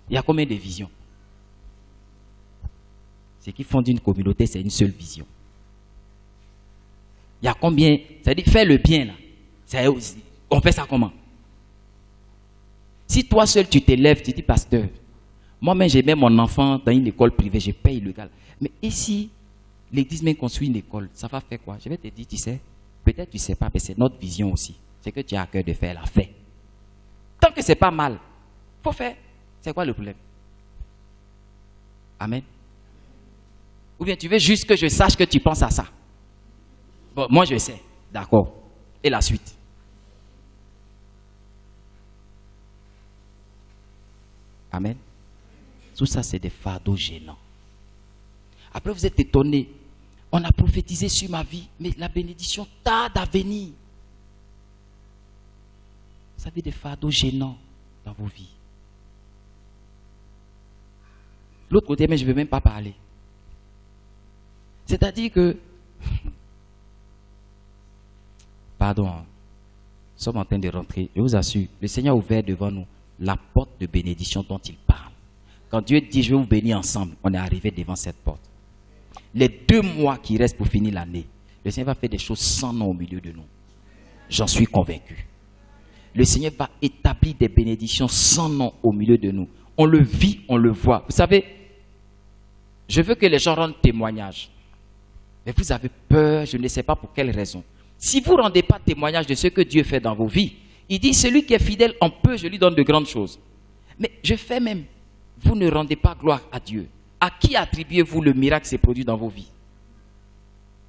Il y a combien de visions? Ce qui font d'une communauté, c'est une seule vision. Il y a combien? C'est-à-dire, faire le bien, là. On fait ça comment? Si toi seul, tu t'élèves, tu dis, pasteur, moi-même, j'ai mis mon enfant dans une école privée, je paye le gars. Mais ici, l'église m'a construit une école, ça va faire quoi? Je vais te dire, tu sais, peut-être tu ne sais pas, mais c'est notre vision aussi. C'est que tu as à cœur de faire la fête. Tant que ce n'est pas mal, il faut faire. C'est quoi le problème? Amen. Ou bien tu veux juste que je sache que tu penses à ça. Bon, moi je sais. D'accord. Et la suite? Amen. Tout ça, c'est des fardeaux gênants. Après, vous êtes étonnés. On a prophétisé sur ma vie, mais la bénédiction tarde à venir. Vous avez des fardeaux gênants dans vos vies. L'autre côté, mais je ne veux même pas parler. C'est-à-dire que... Pardon, nous sommes en train de rentrer. Je vous assure, le Seigneur a ouvert devant nous la porte de bénédiction dont il parle. Quand Dieu dit, je vais vous bénir ensemble, on est arrivé devant cette porte. Les 2 mois qui restent pour finir l'année, le Seigneur va faire des choses sans nom au milieu de nous. J'en suis convaincu. Le Seigneur va établir des bénédictions sans nom au milieu de nous. On le vit, on le voit. Vous savez, je veux que les gens rendent témoignage. Mais vous avez peur, je ne sais pas pour quelle raison. Si vous ne rendez pas témoignage de ce que Dieu fait dans vos vies, il dit, celui qui est fidèle en peu, je lui donne de grandes choses. Mais je fais même, vous ne rendez pas gloire à Dieu. À qui attribuez-vous le miracle qui s'est produit dans vos vies?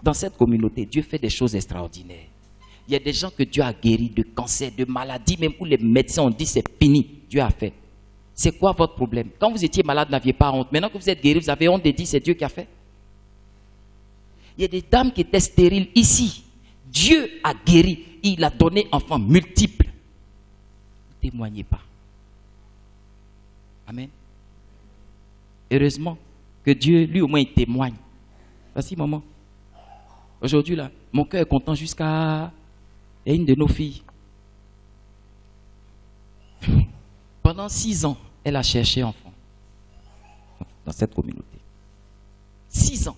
Dans cette communauté, Dieu fait des choses extraordinaires. Il y a des gens que Dieu a guéris de cancer, de maladies, même où les médecins ont dit c'est fini, Dieu a fait. C'est quoi votre problème? Quand vous étiez malade, vous n'aviez pas honte. Maintenant que vous êtes guéri, vous avez honte de dire c'est Dieu qui a fait. Il y a des dames qui étaient stériles ici. Dieu a guéri, il a donné enfants multiples. Ne témoignez pas. Amen. Heureusement que Dieu, lui au moins, il témoigne. Voici, maman. Aujourd'hui, là, mon cœur est content jusqu'à une de nos filles. Pendant 6 ans, elle a cherché enfant dans cette communauté. 6 ans.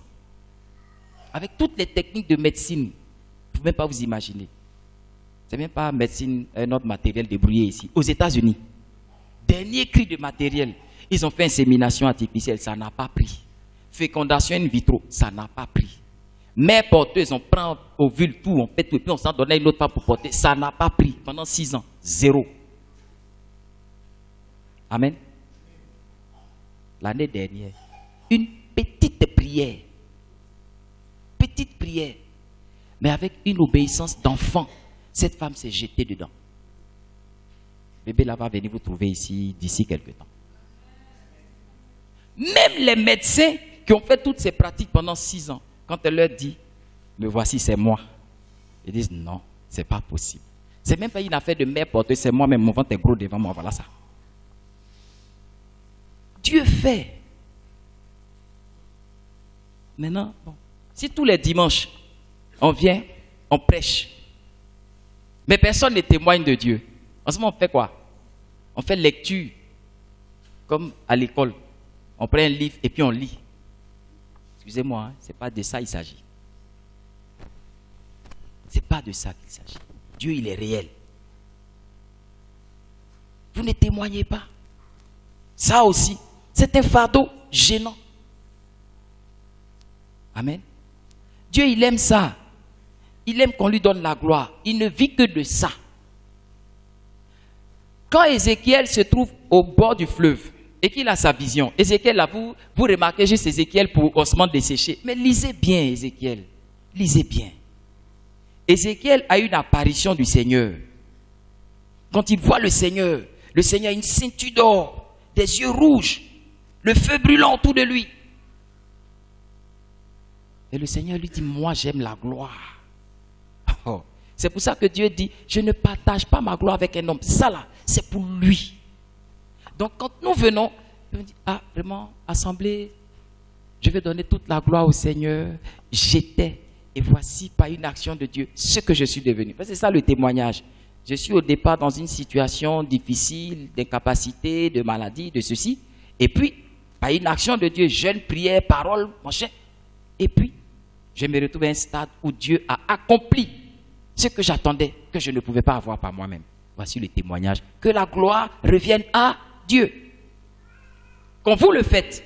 Avec toutes les techniques de médecine, vous ne pouvez même pas vous imaginer. Ce n'est même pas médecine, un autre matériel débrouillé ici. Aux États-Unis, dernier cri de matériel, ils ont fait insémination artificielle, ça n'a pas pris. Fécondation in vitro, ça n'a pas pris. Mère porteuse, on prend ovule, tout, on fait tout, et puis on s'en donne à une autre femme pour porter, ça n'a pas pris. Pendant 6 ans, 0. Amen. L'année dernière, une petite prière, mais avec une obéissance d'enfant, cette femme s'est jetée dedans. Bébé là va venir vous trouver ici d'ici quelques temps. Même les médecins qui ont fait toutes ces pratiques pendant 6 ans, quand elle leur dit, me voici, c'est moi, ils disent non, c'est pas possible. C'est même pas une affaire de mère porteuse, c'est moi-même, mon ventre est gros devant moi, voilà ça. Dieu fait. Maintenant, bon, si tous les dimanches, on vient, on prêche, mais personne ne témoigne de Dieu, en ce moment, on fait quoi? On fait lecture, comme à l'école. On prend un livre et puis on lit. Excusez-moi, hein, ce n'est pas de ça qu'il s'agit. Ce n'est pas de ça qu'il s'agit. Dieu, il est réel. Vous ne témoignez pas. Ça aussi, c'est un fardeau gênant. Amen. Dieu, il aime ça. Il aime qu'on lui donne la gloire. Il ne vit que de ça. Quand Ézéchiel se trouve au bord du fleuve et qu'il a sa vision, Ézéchiel, là, vous remarquez juste Ézéchiel pour ossements desséchés. Mais lisez bien Ézéchiel. Lisez bien. Ézéchiel a une apparition du Seigneur. Quand il voit le Seigneur a une ceinture d'or, des yeux rouges, le feu brûlant autour de lui. Et le Seigneur lui dit, moi j'aime la gloire. Oh. C'est pour ça que Dieu dit, je ne partage pas ma gloire avec un homme. Ça là, c'est pour lui. Donc quand nous venons, on dit, ah vraiment, assemblée, je vais donner toute la gloire au Seigneur. J'étais, et voici par une action de Dieu, ce que je suis devenu. C'est ça le témoignage. Je suis au départ dans une situation difficile, d'incapacité, de maladie, de ceci. Et puis, par une action de Dieu, jeûne, prière, parole, mon cher. Et puis, je me retrouve à un stade où Dieu a accompli ce que j'attendais, que je ne pouvais pas avoir par moi-même. Voici le témoignage. Que la gloire revienne à Dieu. Quand vous le faites,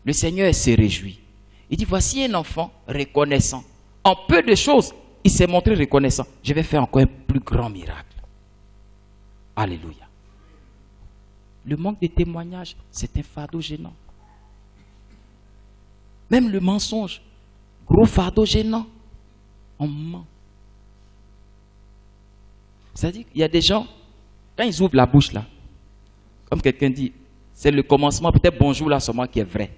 le Seigneur se réjouit. Il dit, voici un enfant reconnaissant. En peu de choses, il s'est montré reconnaissant. Je vais faire encore un plus grand miracle. Alléluia. Le manque de témoignage, c'est un fardeau gênant. Même le mensonge, gros fardeau gênant. On ment. C'est-à-dire qu'il y a des gens, quand ils ouvrent la bouche là, comme quelqu'un dit, c'est le commencement, peut-être bonjour là, seulement qui est vrai.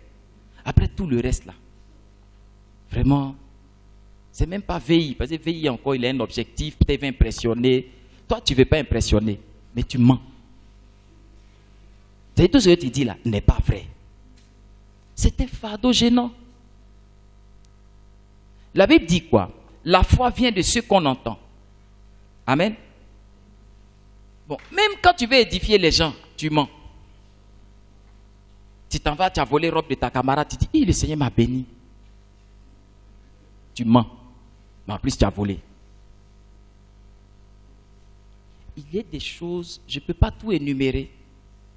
Après tout le reste là, vraiment, c'est même pas VI, parce que VI encore, il a un objectif, peut-être il veut impressionner. Toi, tu ne veux pas impressionner, mais tu mens. C'est tout ce que tu dis là n'est pas vrai. C'est un fardeau gênant. La Bible dit quoi? La foi vient de ce qu'on entend. Amen. Bon, même quand tu veux édifier les gens, tu mens. Tu t'en vas, tu as volé la robe de ta camarade, tu dis, le Seigneur m'a béni. Tu mens. Mais en plus, tu as volé. Il y a des choses, je ne peux pas tout énumérer,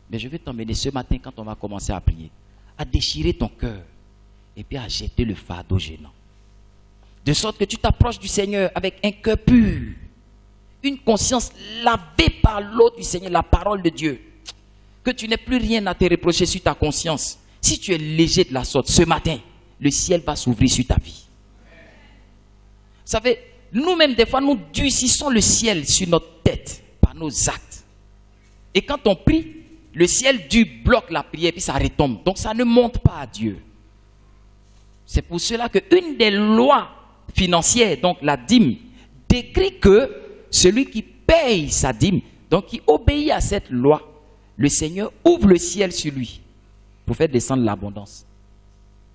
mais je vais t'emmener ce matin quand on va commencer à prier, à déchirer ton cœur et puis à jeter le fardeau gênant. De sorte que tu t'approches du Seigneur avec un cœur pur, une conscience lavée par l'eau du Seigneur, la parole de Dieu. Que tu n'aies plus rien à te reprocher sur ta conscience. Si tu es léger de la sorte, ce matin, le ciel va s'ouvrir sur ta vie. Vous savez, nous-mêmes, des fois, nous durcissons le ciel sur notre tête par nos actes. Et quand on prie, le ciel du bloque la prière, puis ça retombe. Donc ça ne monte pas à Dieu. C'est pour cela qu'une des lois financières, donc la dîme, décrit que celui qui paye sa dîme, donc qui obéit à cette loi, le Seigneur ouvre le ciel sur lui pour faire descendre l'abondance.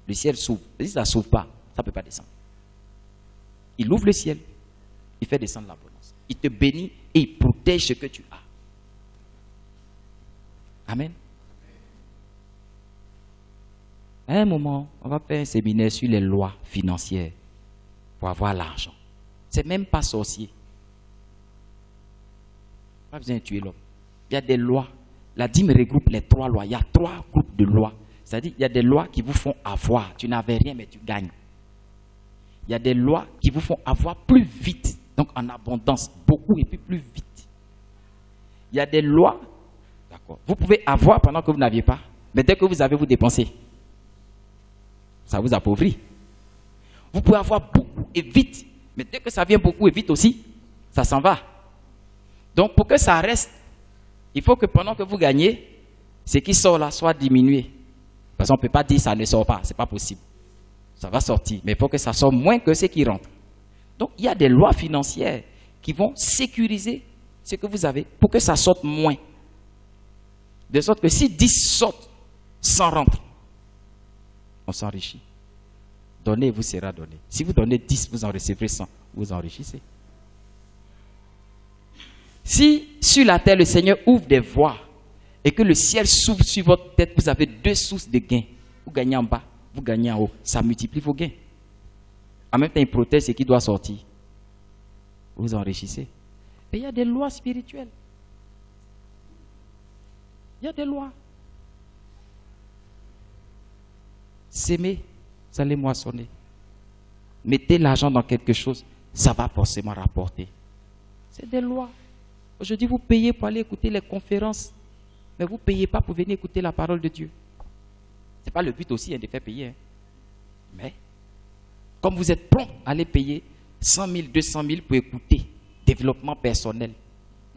Le ciel s'ouvre. Si ça ne s'ouvre pas, ça ne peut pas descendre. Il ouvre le ciel, il fait descendre l'abondance. Il te bénit et il protège ce que tu as. Amen. À un moment, on va faire un séminaire sur les lois financières pour avoir l'argent. C'est même pas sorcier. Pas besoin de tuer l'homme. Il y a des lois. La dîme regroupe les 3 lois. Il y a 3 groupes de lois. C'est-à-dire il y a des lois qui vous font avoir. Tu n'avais rien, mais tu gagnes. Il y a des lois qui vous font avoir plus vite. Donc en abondance. Beaucoup et puis plus vite. Il y a des lois. D'accord. Vous pouvez avoir pendant que vous n'aviez pas. Mais dès que vous avez, vous dépensez. Ça vous appauvrit. Vous pouvez avoir beaucoup et vite. Mais dès que ça vient beaucoup et vite aussi, ça s'en va. Donc pour que ça reste, il faut que pendant que vous gagnez, ce qui sort là soit diminué. Parce qu'on ne peut pas dire ça ne sort pas, ce n'est pas possible. Ça va sortir, mais il faut que ça sorte moins que ce qui rentre. Donc il y a des lois financières qui vont sécuriser ce que vous avez pour que ça sorte moins. De sorte que si 10 sortent, 100 rentrent, on s'enrichit. Donnez, vous sera donné. Si vous donnez 10, vous en recevrez 100, vous enrichissez. Si sur la terre le Seigneur ouvre des voies et que le ciel s'ouvre sur votre tête, vous avez 2 sources de gains. Vous gagnez en bas, vous gagnez en haut. Ça multiplie vos gains. En même temps, il protège ce qui doit sortir. Vous enrichissez. Et il y a des lois spirituelles. Il y a des lois. S'aimer, vous allez moissonner. Mettez l'argent dans quelque chose, ça va forcément rapporter. C'est des lois. Aujourd'hui, vous payez pour aller écouter les conférences, mais vous ne payez pas pour venir écouter la parole de Dieu. Ce n'est pas le but aussi de faire payer. Hein. Mais, comme vous êtes prompt à aller payer 100 000, 200 000 pour écouter développement personnel,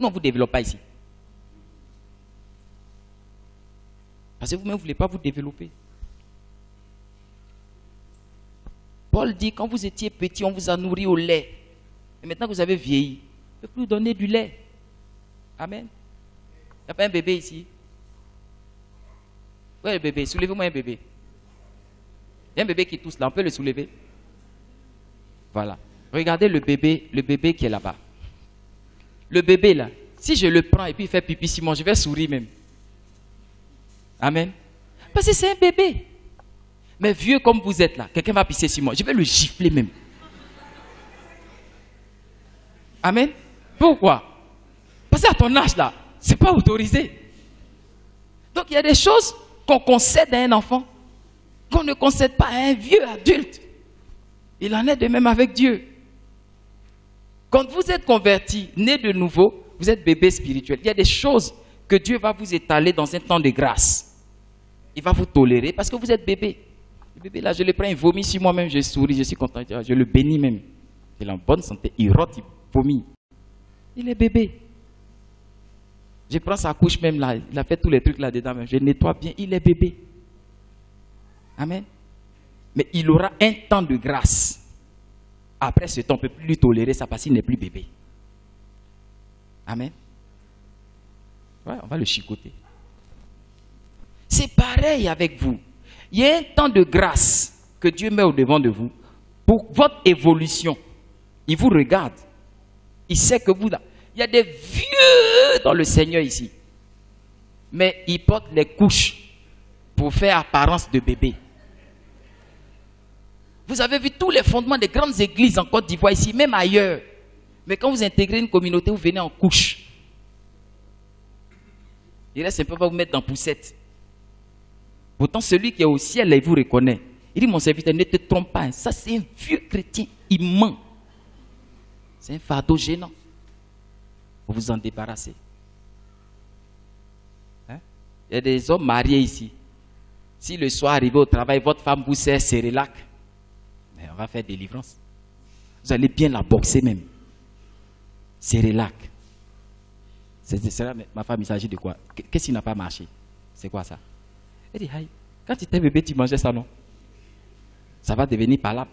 non, vous ne développez pas ici. Parce que vous-même, vous ne voulez pas vous développer. Paul dit, quand vous étiez petit, on vous a nourri au lait. Et maintenant que vous avez vieilli, on ne peut plus vous donner du lait. Amen. Il n'y a pas un bébé ici? Où est le bébé? Soulevez-moi un bébé. Il y a un bébé qui tousse là, on peut le soulever? Voilà. Regardez le bébé qui est là-bas. Le bébé là, si je le prends et puis il fait pipi sur moi, je vais sourire même. Amen. Parce que c'est un bébé. Mais vieux comme vous êtes là, quelqu'un va pisser sur moi. Je vais le gifler même. Amen. Pourquoi? Parce qu'à ton âge là, ce n'est pas autorisé. Donc il y a des choses qu'on concède à un enfant, qu'on ne concède pas à un vieux adulte. Il en est de même avec Dieu. Quand vous êtes converti, né de nouveau, vous êtes bébé spirituel. Il y a des choses que Dieu va vous étaler dans un temps de grâce. Il va vous tolérer parce que vous êtes bébé. Le bébé là, je le prends, il vomit sur moi-même, je souris, je suis content, je le bénis même. Il est en bonne santé, il rote, il vomit. Il est bébé. Je prends sa couche même là, il a fait tous les trucs là-dedans, je nettoie bien, il est bébé. Amen. Mais il aura un temps de grâce. Après ce temps, on ne peut plus lui tolérer ça parce qu'il n'est plus bébé. Amen. Ouais, on va le chicoter. C'est pareil avec vous. Il y a un temps de grâce que Dieu met au devant de vous pour votre évolution. Il vous regarde. Il sait que vous... Il y a des vieux dans le Seigneur ici. Mais ils portent les couches pour faire apparence de bébé. Vous avez vu tous les fondements des grandes églises en Côte d'Ivoire ici, même ailleurs. Mais quand vous intégrez une communauté, vous venez en couche. Il reste un peu, va vous mettre dans poussette. Pourtant, celui qui est au ciel, là, il vous reconnaît. Il dit, mon serviteur, ne te trompe pas. Ça, c'est un vieux chrétien. Il ment. C'est un fardeau gênant. Il faut vous en débarrasser. Hein? Il y a des hommes mariés ici. Si le soir arrivé au travail, votre femme vous sert Cérélac, mais on va faire délivrance. Vous allez bien la boxer même. Cérélac. Ma femme, il s'agit de quoi? Qu'est-ce qui n'a pas marché? C'est quoi ça? Elle dit, hey, quand tu étais bébé, tu mangeais ça, non? Ça va devenir palable.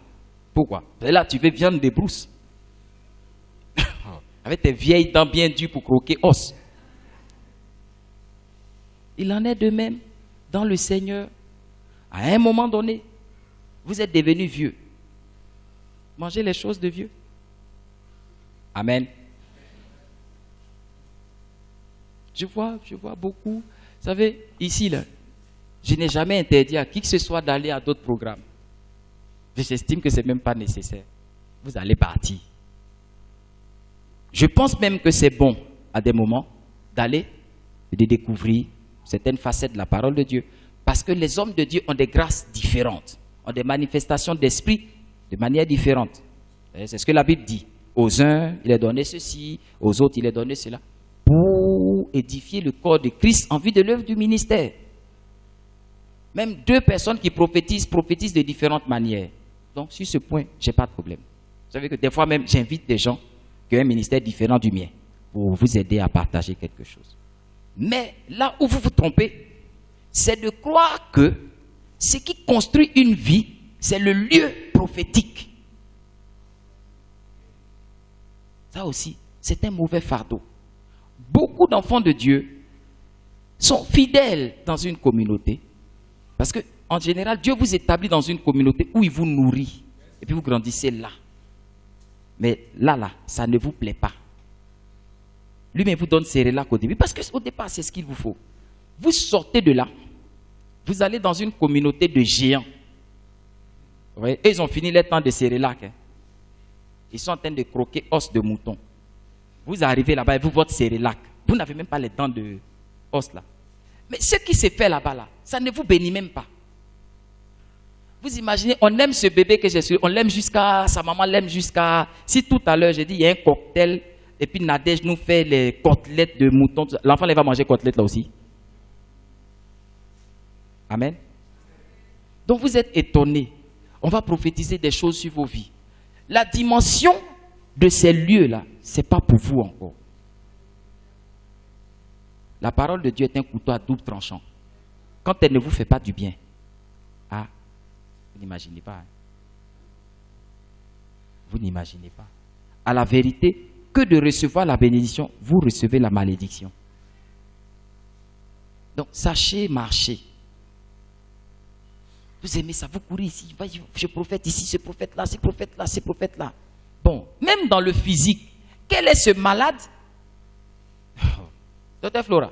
Pourquoi? Et là, tu veux viande de brousse. Avec tes vieilles dents bien dures pour croquer os. Il en est de même dans le Seigneur. À un moment donné, vous êtes devenu vieux. Mangez les choses de vieux. Amen. Je vois beaucoup. Vous savez, ici, là, je n'ai jamais interdit à qui que ce soit d'aller à d'autres programmes. J'estime que ce n'est même pas nécessaire. Vous allez partir. Je pense même que c'est bon, à des moments, d'aller et de découvrir certaines facettes de la parole de Dieu. Parce que les hommes de Dieu ont des grâces différentes, ont des manifestations d'esprit de manière différente. C'est ce que la Bible dit. Aux uns, il est donné ceci, aux autres, il est donné cela. Pour édifier le corps de Christ en vue de l'œuvre du ministère. Même deux personnes qui prophétisent de différentes manières. Donc, sur ce point, je n'ai pas de problème. Vous savez que des fois même, j'invite des gens qui ont un ministère différent du mien pour vous aider à partager quelque chose. Mais là où vous vous trompez, c'est de croire que ce qui construit une vie, c'est le lieu prophétique. Ça aussi, c'est un mauvais fardeau. Beaucoup d'enfants de Dieu sont fidèles dans une communauté. Parce qu'en général, Dieu vous établit dans une communauté où il vous nourrit. Et puis vous grandissez là. Mais là, ça ne vous plaît pas. Lui-même vous donne Cérélac au début. Parce qu'au départ, c'est ce qu'il vous faut. Vous sortez de là. Vous allez dans une communauté de géants. Vous voyez, ils ont fini leur temps de Cérélac. Hein. Ils sont en train de croquer os de mouton. Vous arrivez là-bas et vous votre Cérélac. Vous n'avez même pas les dents de os là. Mais ce qui s'est fait là-bas, là, ça ne vous bénit même pas. Vous imaginez, on aime ce bébé que j'ai su, on l'aime jusqu'à, sa maman l'aime jusqu'à... Si tout à l'heure, j'ai dit, il y a un cocktail, et puis Nadège nous fait les côtelettes de mouton. L'enfant, il va manger côtelettes là aussi. Amen. Donc vous êtes étonnés. On va prophétiser des choses sur vos vies. La dimension de ces lieux-là, ce n'est pas pour vous encore. La parole de Dieu est un couteau à double tranchant. Quand elle ne vous fait pas du bien, ah, vous n'imaginez pas. Hein? Vous n'imaginez pas. À la vérité, que de recevoir la bénédiction, vous recevez la malédiction. Donc, sachez marcher. Vous aimez ça, vous courez ici, je prophète ici, ce prophète-là, ce prophète-là, ce prophète-là. Bon, même dans le physique, quel est ce malade? Docteur Flora,